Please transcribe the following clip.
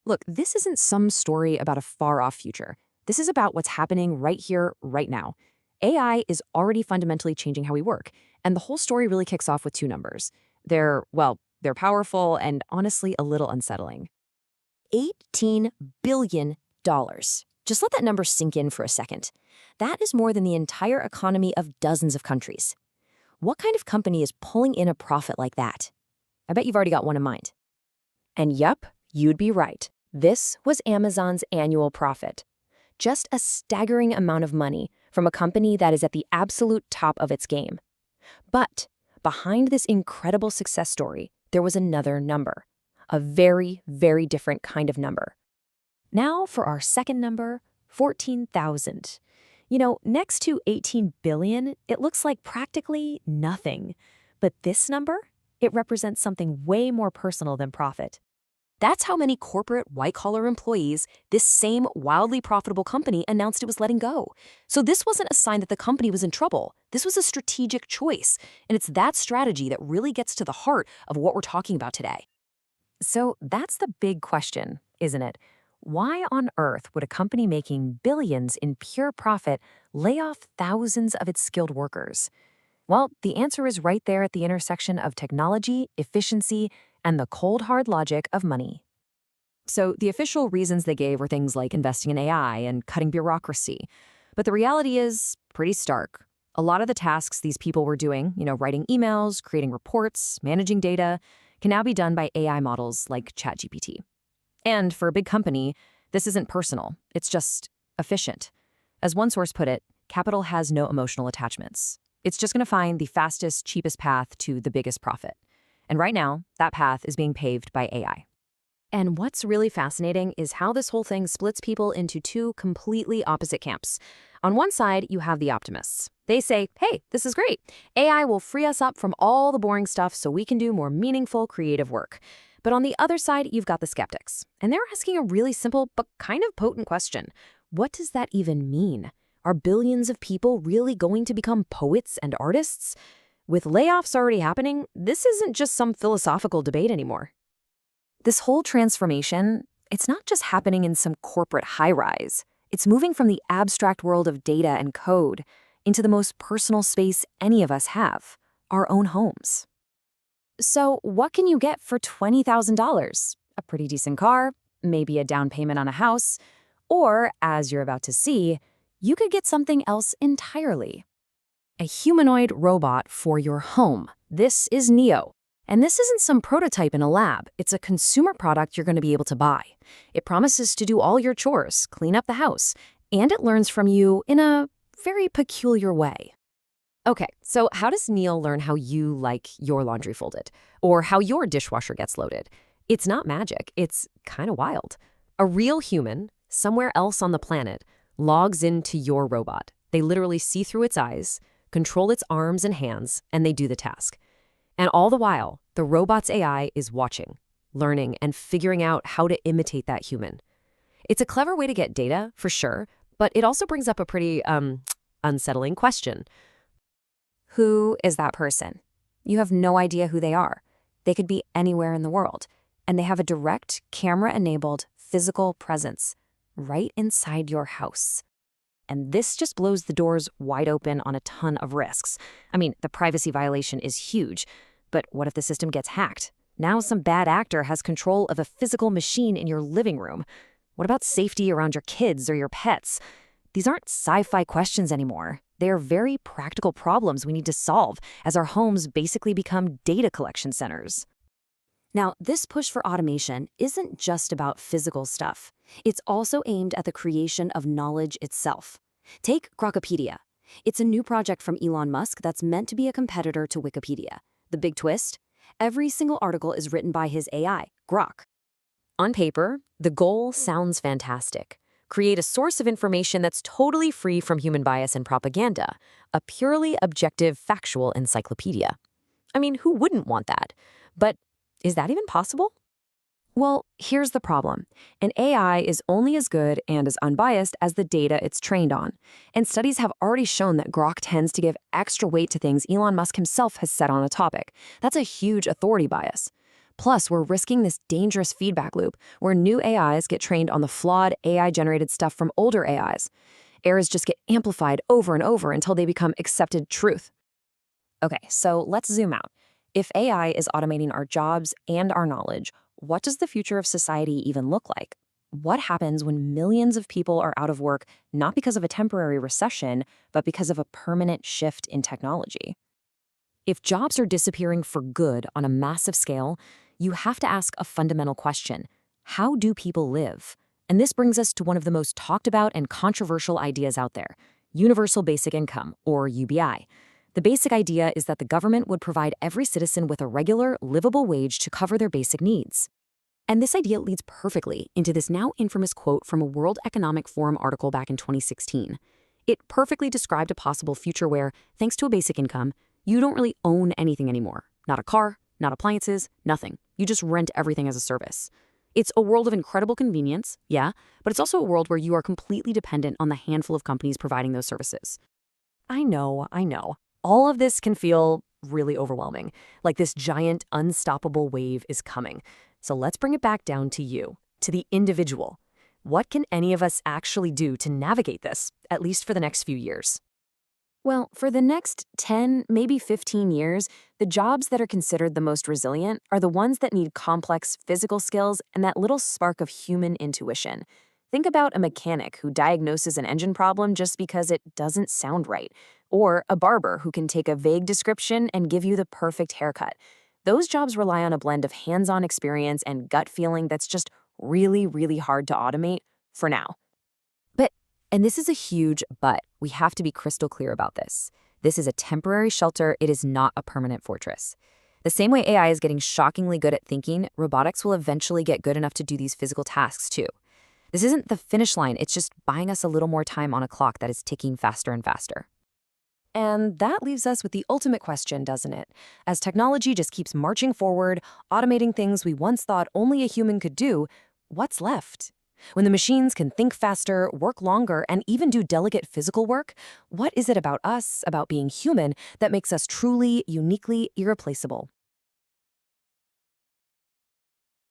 Look, this isn't some story about a far-off future. This is about what's happening right here, right now. AI is already fundamentally changing how we work, and the whole story really kicks off with two numbers. They're powerful and honestly a little unsettling. $18 billion. Just let that number sink in for a second. That is more than the entire economy of dozens of countries. What kind of company is pulling in a profit like that? I bet you've already got one in mind. And yup, you'd be right. This was Amazon's annual profit. Just a staggering amount of money from a company that is at the absolute top of its game. But behind this incredible success story, there was another number. A very, very different kind of number. Now for our second number, 14,000. Next to 18 billion, it looks like practically nothing. But this number, it represents something way more personal than profit. That's how many corporate white-collar employees this same wildly profitable company announced it was letting go. So this wasn't a sign that the company was in trouble. This was a strategic choice. And it's that strategy that really gets to the heart of what we're talking about today. So that's the big question, isn't it? Why on earth would a company making billions in pure profit lay off thousands of its skilled workers? Well, the answer is right there at the intersection of technology, efficiency, and the cold, hard logic of money. So the official reasons they gave were things like investing in AI and cutting bureaucracy. But the reality is pretty stark. A lot of the tasks these people were doing, writing emails, creating reports, managing data, can now be done by AI models like Chat GPT. And for a big company, this isn't personal. It's just efficient. As one source put it, capital has no emotional attachments. It's just going to find the fastest, cheapest path to the biggest profit. And right now, that path is being paved by AI. And what's really fascinating is how this whole thing splits people into two completely opposite camps. On one side, you have the optimists. They say, hey, this is great. AI will free us up from all the boring stuff so we can do more meaningful, creative work. But on the other side, you've got the skeptics. And they're asking a really simple but kind of potent question. What does that even mean? Are billions of people really going to become poets and artists? With layoffs already happening, this isn't just some philosophical debate anymore. This whole transformation, it's not just happening in some corporate high-rise. It's moving from the abstract world of data and code into the most personal space any of us have, our own homes. So what can you get for $20,000? A pretty decent car, maybe a down payment on a house, or, as you're about to see, you could get something else entirely. A humanoid robot for your home. This is Neo. And this isn't some prototype in a lab. It's a consumer product you're going to be able to buy. It promises to do all your chores, clean up the house, and it learns from you in a very peculiar way. Okay, so how does Neil learn how you like your laundry folded? Or how your dishwasher gets loaded? It's not magic. It's kind of wild. A real human, somewhere else on the planet, logs into your robot. They literally see through its eyes, control its arms and hands, and they do the task. And all the while, the robot's AI is watching, learning, and figuring out how to imitate that human. It's a clever way to get data, for sure, but it also brings up a pretty, unsettling question. Who is that person? You have no idea who they are. They could be anywhere in the world, and they have a direct, camera-enabled, physical presence right inside your house. And this just blows the doors wide open on a ton of risks. I mean, the privacy violation is huge, but what if the system gets hacked? Now some bad actor has control of a physical machine in your living room. What about safety around your kids or your pets? These aren't sci-fi questions anymore. They are very practical problems we need to solve as our homes basically become data collection centers. Now, this push for automation isn't just about physical stuff. It's also aimed at the creation of knowledge itself. Take Grokpedia. It's a new project from Elon Musk that's meant to be a competitor to Wikipedia. The big twist? Every single article is written by his AI, Grok. On paper, the goal sounds fantastic. Create a source of information that's totally free from human bias and propaganda, a purely objective, factual encyclopedia. I mean, who wouldn't want that? But is that even possible? Well, here's the problem. An AI is only as good and as unbiased as the data it's trained on. And studies have already shown that Grok tends to give extra weight to things Elon Musk himself has said on a topic. That's a huge authority bias. Plus, we're risking this dangerous feedback loop where new AIs get trained on the flawed AI-generated stuff from older AIs. Errors just get amplified over and over until they become accepted truth. Okay, so let's zoom out. If AI is automating our jobs and our knowledge, what does the future of society even look like? What happens when millions of people are out of work, not because of a temporary recession, but because of a permanent shift in technology? If jobs are disappearing for good on a massive scale, you have to ask a fundamental question. How do people live? And this brings us to one of the most talked about and controversial ideas out there, universal basic income, or UBI. The basic idea is that the government would provide every citizen with a regular, livable wage to cover their basic needs. And this idea leads perfectly into this now infamous quote from a World Economic Forum article back in 2016. It perfectly described a possible future where, thanks to a basic income, you don't really own anything anymore. Not a car, not appliances, nothing. You just rent everything as a service. It's a world of incredible convenience, yeah, but it's also a world where you are completely dependent on the handful of companies providing those services. I know. All of this can feel really overwhelming, like this giant, unstoppable wave is coming. So let's bring it back down to you, to the individual. What can any of us actually do to navigate this, at least for the next few years? Well, for the next 10, maybe 15 years, the jobs that are considered the most resilient are the ones that need complex physical skills and that little spark of human intuition. Think about a mechanic who diagnoses an engine problem just because it doesn't sound right, or a barber who can take a vague description and give you the perfect haircut. Those jobs rely on a blend of hands-on experience and gut feeling that's just really, really hard to automate for now. But, and this is a huge but, we have to be crystal clear about this. This is a temporary shelter, it is not a permanent fortress. The same way AI is getting shockingly good at thinking, robotics will eventually get good enough to do these physical tasks too. This isn't the finish line, it's just buying us a little more time on a clock that is ticking faster and faster. And that leaves us with the ultimate question, doesn't it? As technology just keeps marching forward, automating things we once thought only a human could do, what's left? When the machines can think faster, work longer, and even do delicate physical work, what is it about us, about being human, that makes us truly, uniquely irreplaceable?